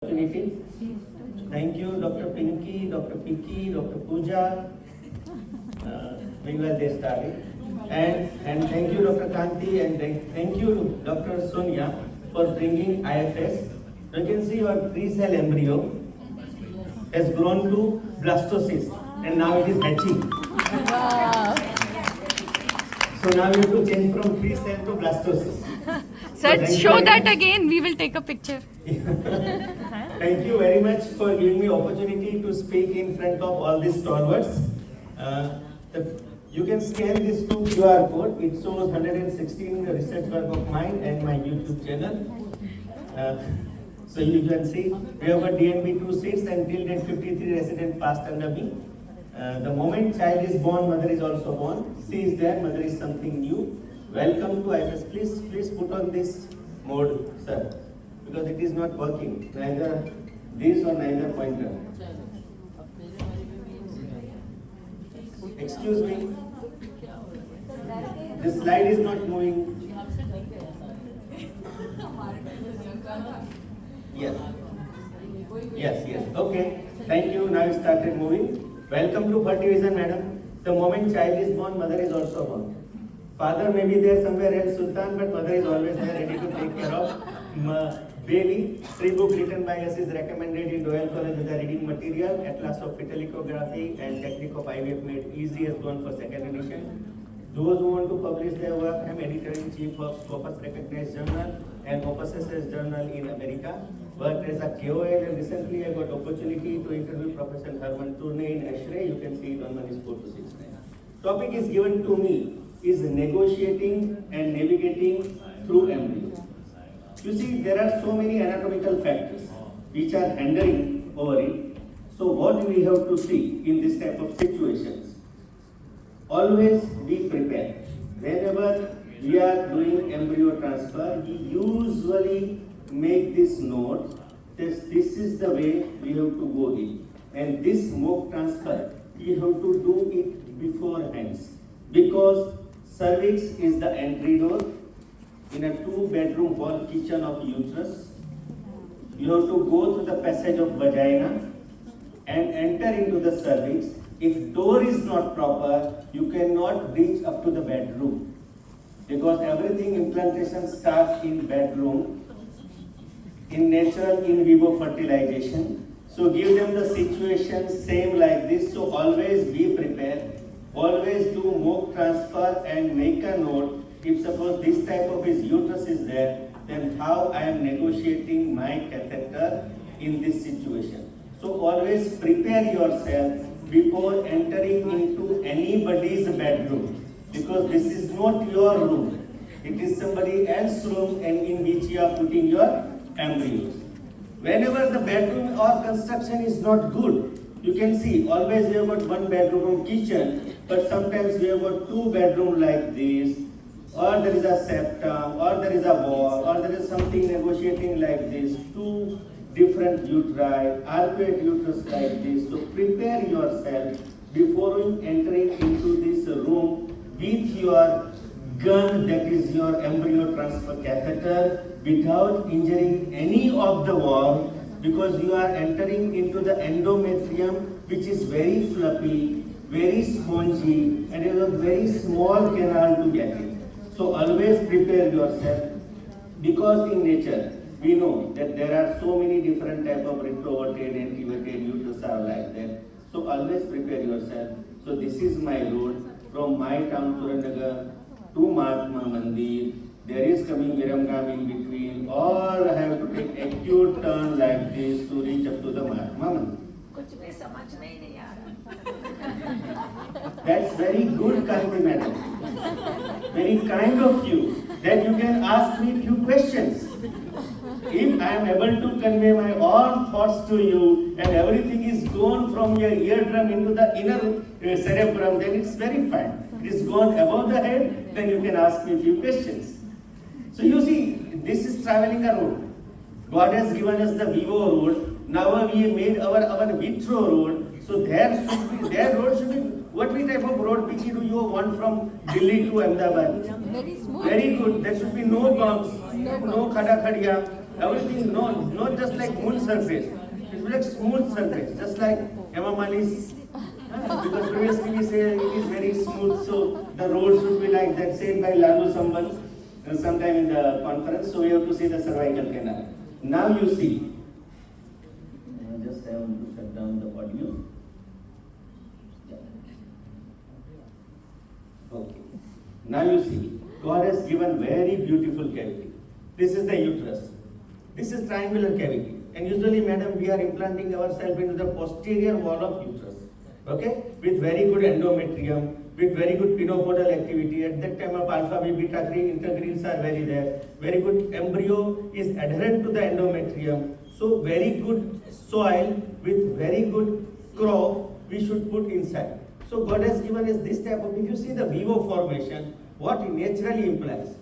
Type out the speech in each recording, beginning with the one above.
opportunity. Thank you, Dr. Pinky, Dr. Piki, Dr. Pooja. Very well they started. And thank you, Dr. Kanti, and thank you, Dr. Sonia, for bringing IFS. You can see your 3-cell embryo has grown to blastocyst, and now it is hatching. Wow. So now you have to change from 3-cell to blastocyst. Sir, show that again. We will take a picture. Thank you very much for giving me opportunity to speak in front of all these stalwarts. You can scan this to QR code. It shows 116 research work of mine and my YouTube channel. So you can see we have got DNB 2 seats and till date 53 residents passed under me. The moment child is born, mother is also born. She is there, mother is something new. Welcome to IFS. Please put on this mode, sir, because it is not working. Neither this or neither pointer. Excuse me. This slide is not moving. Yes. Okay. Thank you. Now it started moving. Welcome to fertilization, madam. The moment child is born, mother is also born. Father may be there somewhere else, Sultan, but mother is always there ready to take care of baby. 3 books written by us is recommended in Royal College with the reading material. Atlas of Fetal Ecography and Technic of IVF Made Easy has gone for 2nd edition. Those who want to publish their work, I am editor-in-chief of Scopus recognized journal and Opus journal in America. Worked as a KOL, and recently I got opportunity to interview Professor Herman Tournay in ASHRAE. You can see it on Manish 4-6. Topic is given to me is negotiating and navigating through embryo. You see, there are so many anatomical factors which are hindering over it. So what we have to see in this type of situations? Always be prepared. Whenever we are doing embryo transfer, we usually make this note. This is the way we have to go in. And this mock transfer, we have to do it beforehand. Because cervix is the entry door in a 2-bedroom wall kitchen of uterus. You have to go through the passage of vagina and enter into the cervix. If door is not proper, you cannot reach up to the bedroom. Because everything implantation starts in bedroom, in natural in vivo fertilization. So give them the situation same like this. So always be prepared. Always do mock transfer and make a note. If suppose this type of his uterus is there, then how I am negotiating my catheter in this situation. So always prepare yourself before entering into anybody's bedroom, because this is not your room. It is somebody else's room and in which you are putting your embryos. Whenever the bedroom or construction is not good, you can see always we have got 1 bedroom kitchen, but sometimes we have got 2 bedroom like this, or there is a septum, or there is a wall, or there is something negotiating like this, 2 different uteri, arcuate uterus like this. So prepare yourself before entering into this room with your gun, that is your embryo transfer catheter, without injuring any of the wall, because you are entering into the endometrium, which is very fluffy, very spongy, and it is a very small canal to get it. So always prepare yourself, because in nature we know that there are so many different type of retroverted and inverted uterus are like that. So always prepare yourself. So this is my road from my town Suranagar to Mahatma Mandir. There is coming Viramgam in between, or I have to take acute turn like this to reach up to the Mahatma Mandir. That's very good, Kanti madam. Very kind of you that you can ask me few questions. If I am able to convey my all thoughts to you and everything is gone from your eardrum into the inner cerebrum, then it's very fine. It is gone above the head, then you can ask me a few questions. So you see, this is traveling a road. God has given us the vivo road. Now we have made our vitro road. So their road should be, what type of road Pichi do you want from Delhi to Ahmedabad? Very smooth. Very good. There should be no bumps, no khada khadiya. Everything not just like moon surface. It will be like smooth surface, just like Manish. Because previously we say it is very smooth, so the road should be like that, said by Lalu sometime in the conference. So we have to see the cervical canal. Now you see. Just I want to shut down the audio. Okay. Now you see, God has given very beautiful cavity. This is the uterus. This is triangular cavity. And usually, madam, we are implanting ourselves into the posterior wall of uterus. Okay? With very good endometrium, with very good pinopodal activity. At that time of alpha B, beta 3 integrins are very there. Very good embryo is adherent to the endometrium. So very good soil with very good crop we should put inside. So God has given us this type of, if you see the vivo formation, what it naturally implies.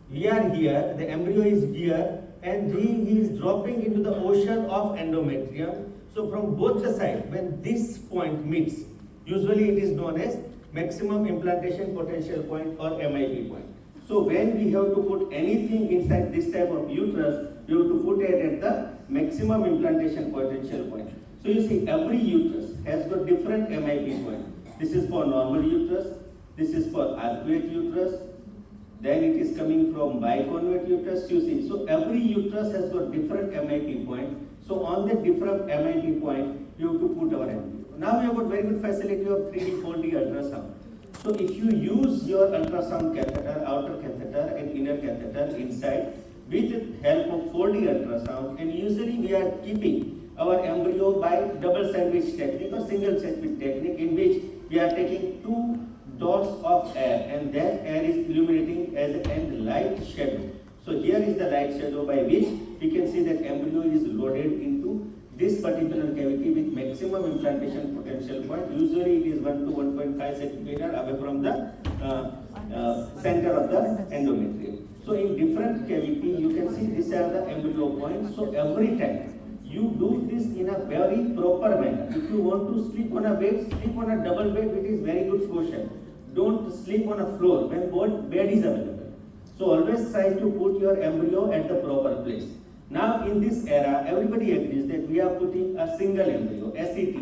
We are here, the embryo is here, and he is dropping into the ocean of endometrium. So from both the sides, when this point meets, usually it is known as maximum implantation potential point or MIP point. So when we have to put anything inside this type of uterus, you have to put it at the maximum implantation potential point. So you see, every uterus has got different MIP point. This is for normal uterus, this is for arcuate uterus, then it is coming from biconvex uterus, you see. So every uterus has got different MIP point. So on the different MIP point, you have to put our embryo. Now we have got very good facility of 3D, 4D ultrasound. So if you use your ultrasound catheter, outer catheter and inner catheter inside with the help of 4D ultrasound, and usually we are keeping our embryo by double sandwich technique or single sandwich technique, in which we are taking 2 dots of air, and that air is illuminating as a light shadow. So here is the light shadow by which we can see that embryo is loaded into this particular cavity with maximum implantation potential point. Usually it is 1 to 1.5 centimeter away from the center of the endometrium. So in different cavity, you can see these are the embryo points. So every time you do this in a very proper manner. If you want to sleep on a bed, sleep on a double bed, it is very good position. Don't sleep on a floor when bed is available. So always try to put your embryo at the proper place. Now in this era, everybody agrees that we are putting a single embryo, SET,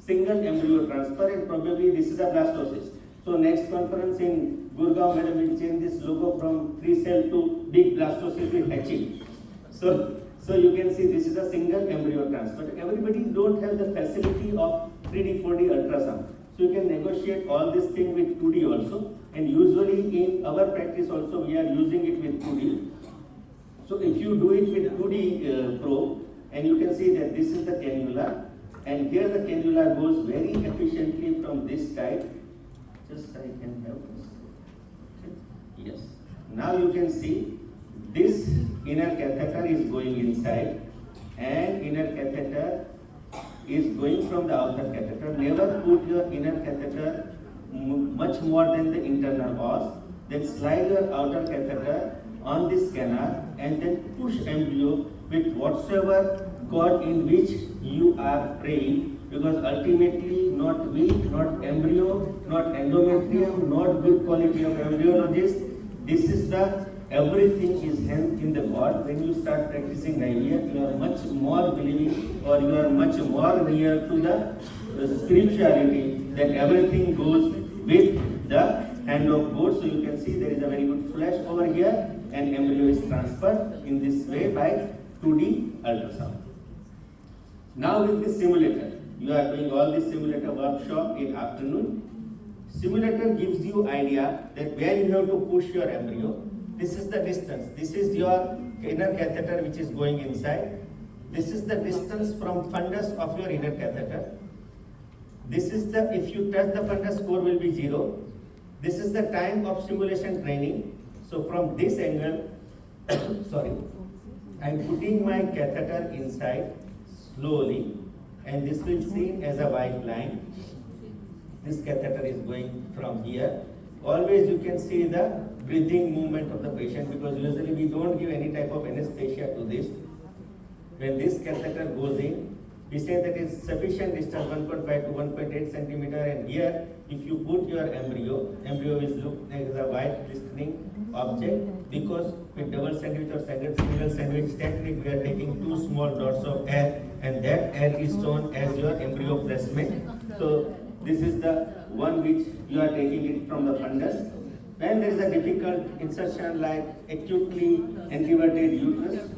single embryo transfer, and probably this is a blastocyst. So next conference in Gurgaon, madam will change this logo from 3 cell to big blastocyst with hatching. So you can see this is a single embryo transfer. Everybody don't have the facility of 3D, 4D ultrasound. So you can negotiate all this thing with 2D also. And usually in our practice also we are using it with 2D. So if you do it with 2D probe, and you can see that this is the cannula, and here the cannula goes very efficiently from this side. Just I can have this. Yes. Now you can see this inner catheter is going inside, and inner catheter is going from the outer catheter. Never put your inner catheter much more than the internal os. Then slide your outer catheter on this canal and then push embryo with whatsoever God in which you are praying, because ultimately not we, not embryo, not endometrium, not good quality of embryologist. This is the everything is held in the God. When you start practicing IVF, you are much more believing, or you are much more near to the spirituality, that everything goes with the hand of God. So you can see there is a very good flash over here, and embryo is transferred in this way by 2D ultrasound. Now with this simulator, you are doing all this simulator workshop in afternoon. Simulator gives you idea that where you have to push your embryo. This is the distance. This is your inner catheter which is going inside. This is the distance from fundus of your inner catheter. This is the, if you touch the fundus, score will be 0. This is the time of simulation training. So from this angle, sorry, I am putting my catheter inside slowly, and this will be seen as a white line. This catheter is going from here. Always you can see the breathing movement of the patient, because usually we don't give any type of anesthesia to this. When this catheter goes in, we say that it's sufficient distance 1.5 to 1.8 centimeter, and here if you put your embryo will look like a white glistening object, because with double sandwich or single sandwich technique, we are taking two small dots of air, and that air is shown as your embryo placement. So this is the one which you are taking it from the fundus. When there is a difficult insertion like acutely inverted uterus,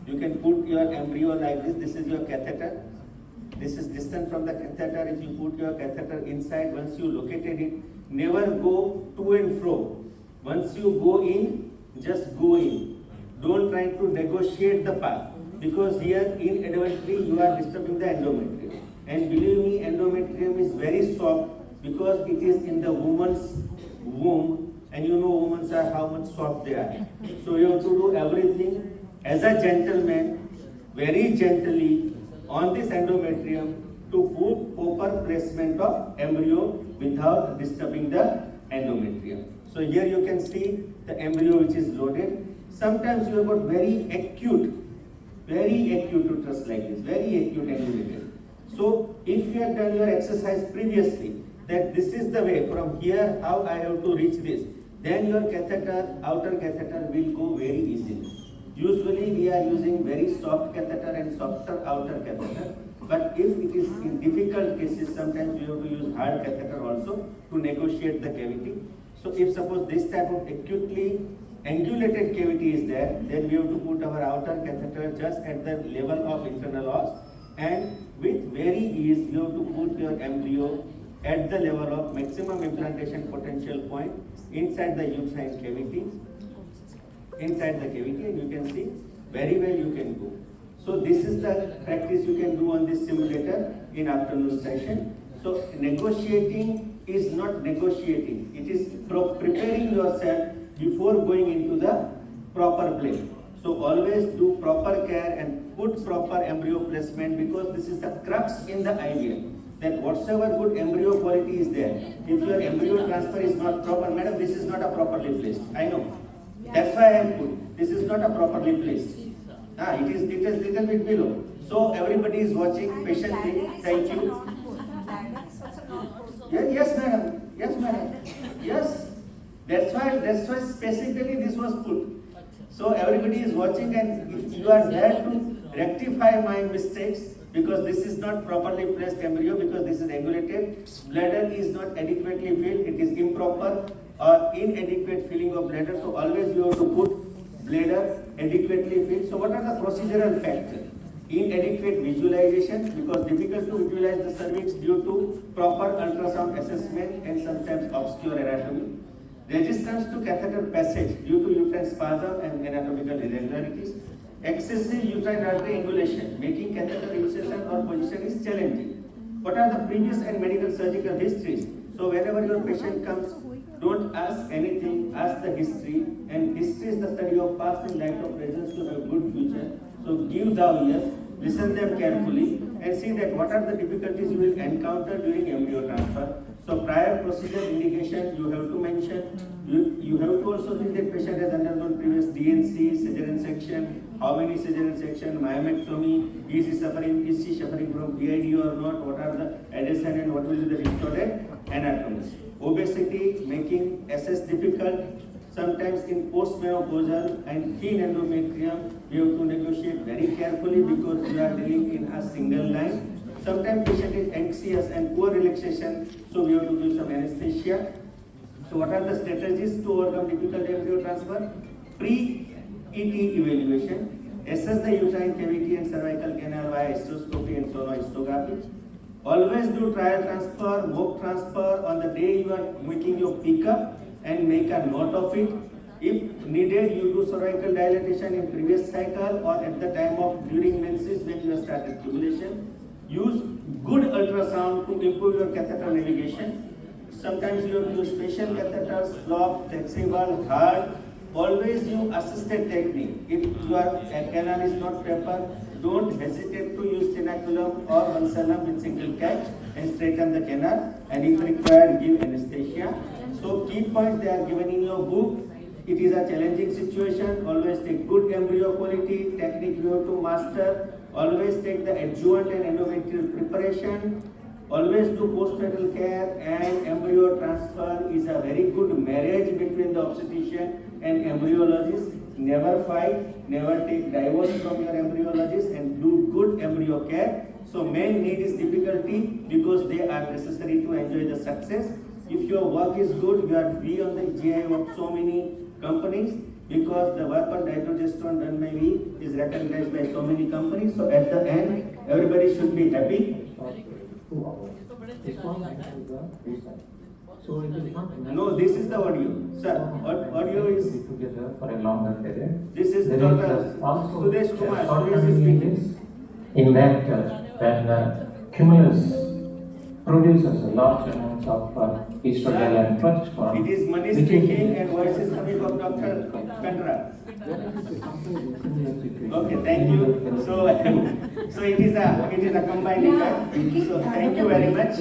you can put your embryo like this. This is your catheter. This is distant from the catheter. If you put your catheter inside, once you located it, never go to and fro. Once you go in, just go in. Don't try to negotiate the path, because here inadvertently you are disturbing the endometrium. And believe me, endometrium is very soft because it is in the woman's womb, and you know women are how much soft they are. So you have to do everything as a gentleman, very gently on this endometrium to put proper placement of embryo without disturbing the endometrium. So here you can see the embryo which is loaded. Sometimes you have got very acute uterus like this, very acute angulated. So if you have done your exercise previously, that this is the way from here how I have to reach this, then your catheter, outer catheter will go very easily. Usually we are using very soft catheter and softer outer catheter, but if it is in difficult cases, sometimes we have to use hard catheter also to negotiate the cavity. So if suppose this type of acutely angulated cavity is there, then we have to put our outer catheter just at the level of internal os, and with very ease you have to put your embryo at the level of maximum implantation potential point inside the uterine cavity. Inside the cavity, and you can see very well you can go. So this is the practice you can do on this simulator in afternoon session. So negotiating is not negotiating, it is preparing yourself before going into the proper plane. So always do proper care and put proper embryo placement, because this is the crux in the idea that whatsoever good embryo quality is there, if your embryo transfer is not proper, madam, this is not a properly placed. I know. That's why I put, this is not a properly placed. It is little bit below. So everybody is watching patiently. Thank you. Yes, madam. Yes, madam. Yes. That's why specifically this was put. So everybody is watching, and if you are there to rectify my mistakes, because this is not properly placed embryo, because this is angulated, bladder is not adequately filled, it is improper or inadequate filling of bladder. So always you have to put bladder adequately filled. So what are the procedural factors? Inadequate visualization, because difficult to visualize the cervix due to proper ultrasound assessment and sometimes obscure anatomy. Resistance to catheter passage due to uterine spasm and anatomical irregularities. Excessive uterine artery angulation, making catheter insertion or position is challenging. What are the previous and medical surgical histories? So whenever your patient comes, don't ask anything, ask the history, and history is the study of past and life of presence to have good future. So give thou ears, listen them carefully, and see that what are the difficulties you will encounter during embryo transfer. So prior procedure indication you have to mention. You have to also think that patient has undergone previous DNC, cesarean section, how many cesarean section, myomectomy, is she suffering from PID or not, what are the adhesion and what will be the distorted anatomy. Obesity making SS difficult. Sometimes in postmenopausal and thin endometrium, we have to negotiate very carefully because we are dealing in a single line. Sometimes patient is anxious and poor relaxation, so we have to do some anesthesia. So what are the strategies to overcome difficult embryo transfer? Pre-ET evaluation, assess the uterine cavity and cervical canal via hysteroscopy and sonohistography. Always do trial transfer, mock transfer on the day you are making your pickup and make a note of it. If needed, you do cervical dilatation in previous cycle or at the time of during menses when you have started tubulation. Use good ultrasound to improve your catheter navigation. Sometimes you have to use special catheters, slope, flexible, hard. Always use assisted technique. If your canal is not proper, don't hesitate to use tenaculum or valsalum with single catch and straighten the canal, and if required, give anesthesia. So key points they are given in your book. It is a challenging situation. Always take good embryo quality, technique you have to master. Always take the adjuvant and endometrial preparation. Always do postnatal care, and embryo transfer is a very good marriage between the obstetrician and embryologists, never fight, never take divorce from your embryologist, and do good embryo care. So men need is difficulty because they are necessary to enjoy the success. If your work is good, you are be on the GI of so many companies because the work on dydrogesterone done by me is recognized by so many companies. So at the end, everybody should be happy. 2 hours. This one next to the result. So it is not enough. No, this is the audio. Sir, audio is... Be together for a longer period. This is There Dr. also Sudesh Kumar. a Sudesh is shortcoming speaking. in that when cumulus produces a large amounts of estrogen and progesterone. It is Manish which speaking and voice is coming from Dr. Chandra. Okay, thank you. So, so it is a combined effect. So thank you very much.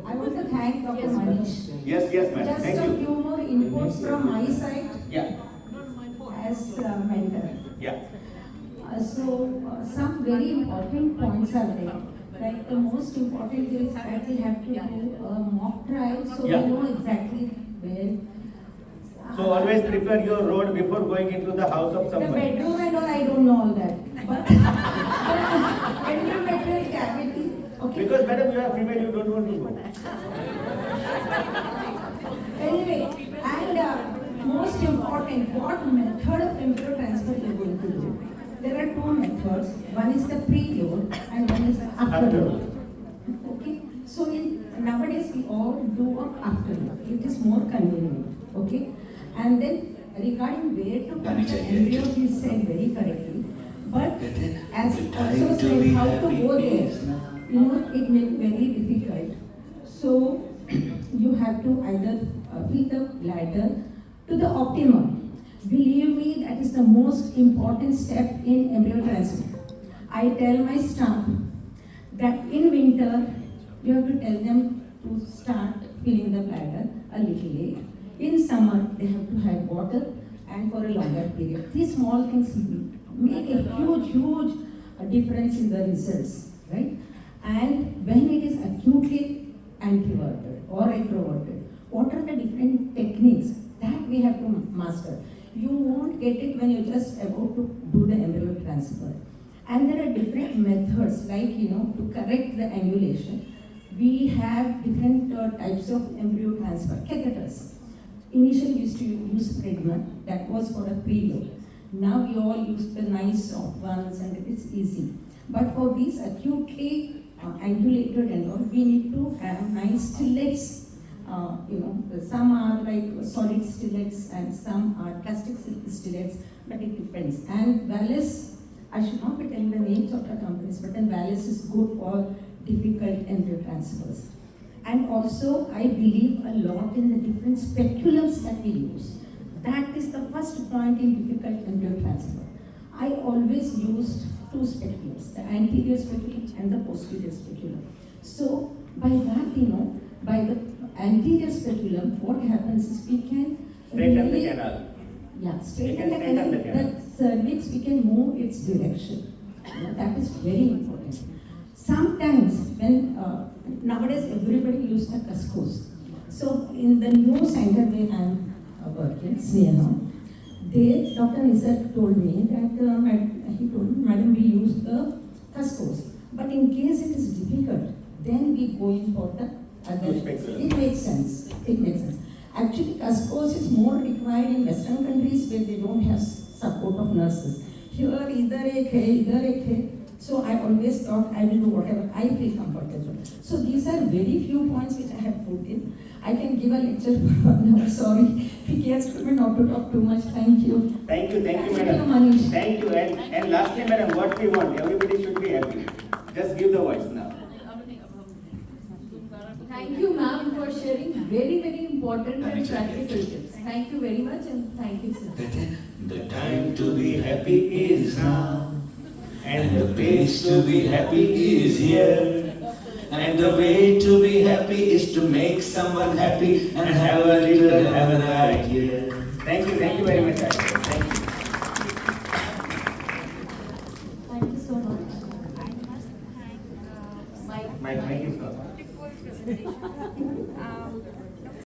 I want to thank Dr. Manish. Yes, madam. Just Thank a you. few more inputs from my side Yeah, as mentor. yeah. Some very important points are there. Like the most important is that we have to do a mock trial so Yeah. we know exactly where. So always prepare your road before going into the house of The someone. bedroom and all, I don't know all that. But endometrial cavity. Okay. Because madam, you are female, you don't want to go. Anyway, and most important, what method of embryo transfer you are going to do? There are 2 methods. One is the preload and one is the afterload. Okay. So nowadays we all do a afterload. It is more convenient. Okay. And then regarding where to put the embryo, you said very correctly. But as also said how to go there, it may be very difficult. So you have to either fill the bladder to the optimum. Believe me, that is the most important step in embryo transfer. I tell my staff that in winter, you have to tell them to start filling the bladder a little late. In summer, they have to have water and for a longer period. These small things make a huge difference in the results, right? And when it is acutely anteverted or retroverted, what are the different techniques that we have to master? You won't get it when you're just about to do the embryo transfer. And there are different methods like, to correct the angulation. We have different types of embryo transfer, catheters. Initially we used to use Fredman, that was for a preload. Now we all use the nice soft ones and it is easy. But for these acutely angulated and all, we need to have nice stillets. Some are like solid stillets and some are plastic stillets, but it depends. And Vallis, I should not be telling the names of the companies, but then Vallis is good for difficult embryo transfers. And also, I believe a lot in the different speculums that we use. That is the first point in difficult embryo transfer. I always used 2 speculums, the anterior speculum and the posterior speculum. So, by that, by the anterior speculum, what happens is we can Straighten the canal. Yeah, straighten can the straighten the canal. canal. The cervix, we can move its direction. That is very important. Sometimes when nowadays everybody uses the Cuscos. So in the new center where I am working, Sneha, there Dr. Nisar told me that he told me, Madam, we use the Cuscos. But in case it is difficult, then we go in for the other. It makes sense. It makes sense. Actually, Cuscos is more required in Western countries where they don't have support of nurses. Here, either ek hai. So I always thought I will do whatever I feel comfortable. So these are very few points which I have put in. I can give a lecture for 1 hour. Sorry, he asked me not to talk too much. Thank you. Thank you, madam. Thank you, Manish. Thank you. And lastly, madam, what we want, everybody should be happy. Just give the voice now. Thank you, ma'am, for sharing very important and practical tips. Thank you very much and thank you, sir. The time to be happy is now, and the place to be happy is here. And the way to be happy is to make someone happy and have a little heaven right here.